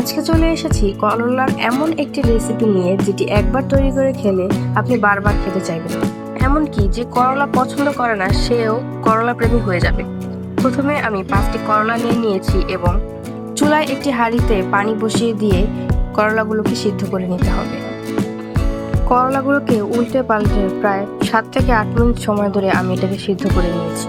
আজকে চলে এসেছি করলার এমন একটি রেসিপি নিয়ে যেটি একবার তৈরি করে খেলে আপনি বারবার খেতে চাইবেন। এমনকি যে করলা পছন্দ করে না সেও করলা প্রেমী হয়ে যাবে। প্রথমে আমি 5টি করলা নিয়ে নিয়েছি এবং চুলায় একটি হাঁড়িতে পানি বসিয়ে দিয়ে করলাগুলোকে সিদ্ধ করে নিতে হবে। করলাগুলোকে উল্টে পাল্টে প্রায় 7 থেকে 8 মিনিট সময় ধরে আমি এটাকে সিদ্ধ করে নিয়েছি।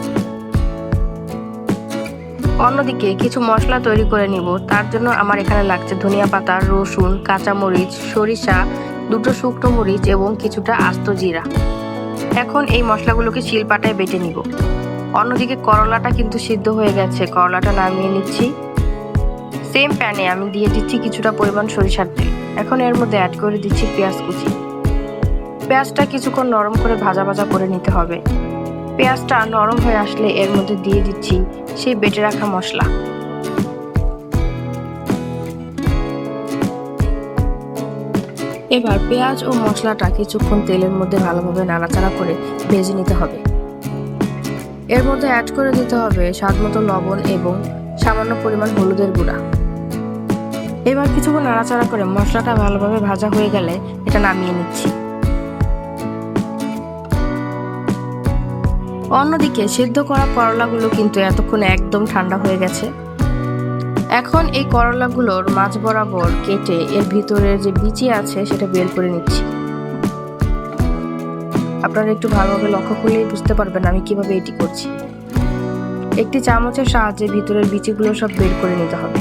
অন্যদিকে কিছু মশলা তৈরি করে নিব। তার জন্য আমার এখানে লাগছে ধনিয়া পাতা, রসুন, কাঁচামরিচ, সরিষা, 2টো শুকনো মরিচ এবং কিছুটা আস্ত জিরা। এখন এই মশলাগুলোকে শিলপাটায় বেটে নিব। অন্যদিকে করলাটা কিন্তু সিদ্ধ হয়ে গেছে, করলাটা নামিয়ে নিচ্ছি। সেম প্যানে আমি দিয়ে দিচ্ছি কিছুটা পরিমাণ সরিষার তেল। এখন এর মধ্যে অ্যাড করে দিচ্ছি পেঁয়াজ কুচি। পেঁয়াজটা কিছুক্ষণ নরম করে ভাজা ভাজা করে নিতে হবে। পেঁয়াজটা নরম হয়ে আসলে এর মধ্যে দিয়ে দিচ্ছি সেই বেটে রাখা মশলা। এবার পেঁয়াজ ও মশলাটা কিছুক্ষণ তেলের মধ্যে ভালোভাবে নাড়াচাড়া করে ভেজে নিতে হবে। এর মধ্যে অ্যাড করে দিতে হবে স্বাদমতো লবণ এবং সামান্য পরিমাণ হলুদের গুঁড়া। এবার কিছুক্ষণ নাড়াচাড়া করে মশলাটা ভালোভাবে ভাজা হয়ে গেলে এটা নামিয়ে নিচ্ছি। অন্যদিকে সিদ্ধ করা করলাগুলো কিন্তু এতক্ষণে একদম ঠান্ডা হয়ে গেছে। এখন এই করলাগুলোর মাঝ বরাবর কেটে এর ভিতরের যে বিচি আছে সেটা বের করে নিচ্ছি। আপনারা একটু ভালোভাবে লক্ষ্য করলেই বুঝতে পারবেন আমি কিভাবে এটি করছি। একটি চামচের সাহায্যে ভিতরের বিচিগুলো সব বের করে নিতে হবে।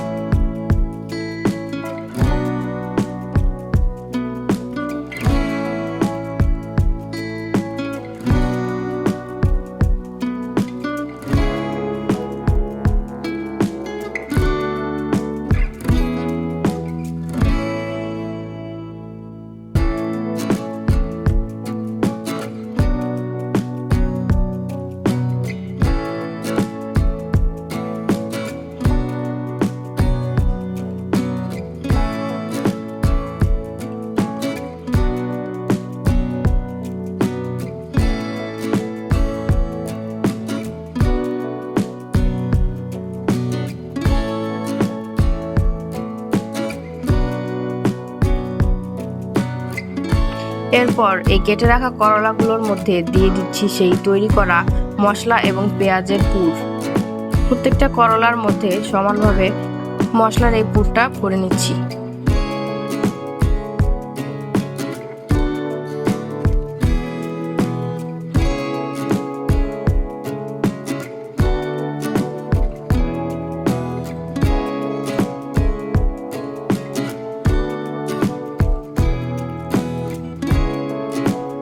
এরপর এই কেটে রাখা করলাগুলোর মধ্যে দিয়ে দিচ্ছি সেই তৈরি করা মশলা এবং পেঁয়াজের পুর। প্রত্যেকটা করলার মধ্যে সমানভাবে মশলার এই পুরটা করে নিচ্ছি।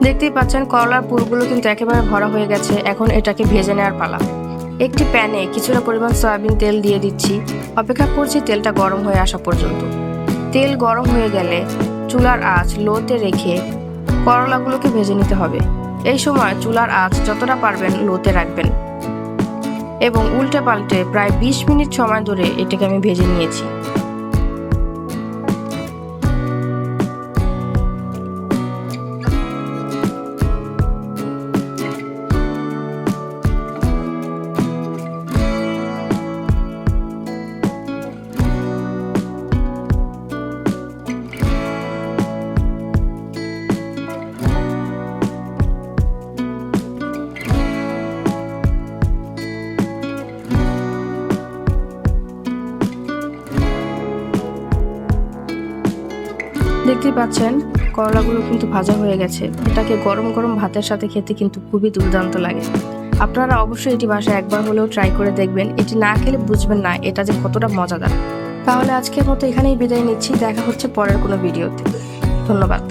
দেখতেই পাচ্ছেন করলার পুরগুলো কিন্তু একেবারে ভরা হয়ে গেছে। এখন এটাকে ভেজে নেওয়ার পালা। একটি প্যানে কিছুটা পরিমাণ সয়াবিন তেল দিয়ে দিচ্ছি। অপেক্ষা করছি তেলটা গরম হয়ে আসা পর্যন্ত। তেল গরম হয়ে গেলে চুলার আঁচ লোতে রেখে করলাগুলোকে ভেজে নিতে হবে। এই সময় চুলার আঁচ যতটা পারবেন লোতে রাখবেন এবং উল্টে পাল্টে প্রায় 20 মিনিট সময় ধরে এটাকে আমি ভেজে নিয়েছি। দেখতেই পাচ্ছেন করলাগুলো কিন্তু ভাজা হয়ে গেছে। এটাকে গরম গরম ভাতের সাথে খেতে কিন্তু খুবই দুর্দান্ত লাগে। আপনারা অবশ্যই এটি বাসায় একবার হলেও ট্রাই করে দেখবেন। এটি না খেলে বুঝবেন না এটা যে কতটা মজাদার। তাহলে আজকের মতো এখানেই বিদায় নিচ্ছি। দেখা হচ্ছে পরের কোনো ভিডিওতে। ধন্যবাদ।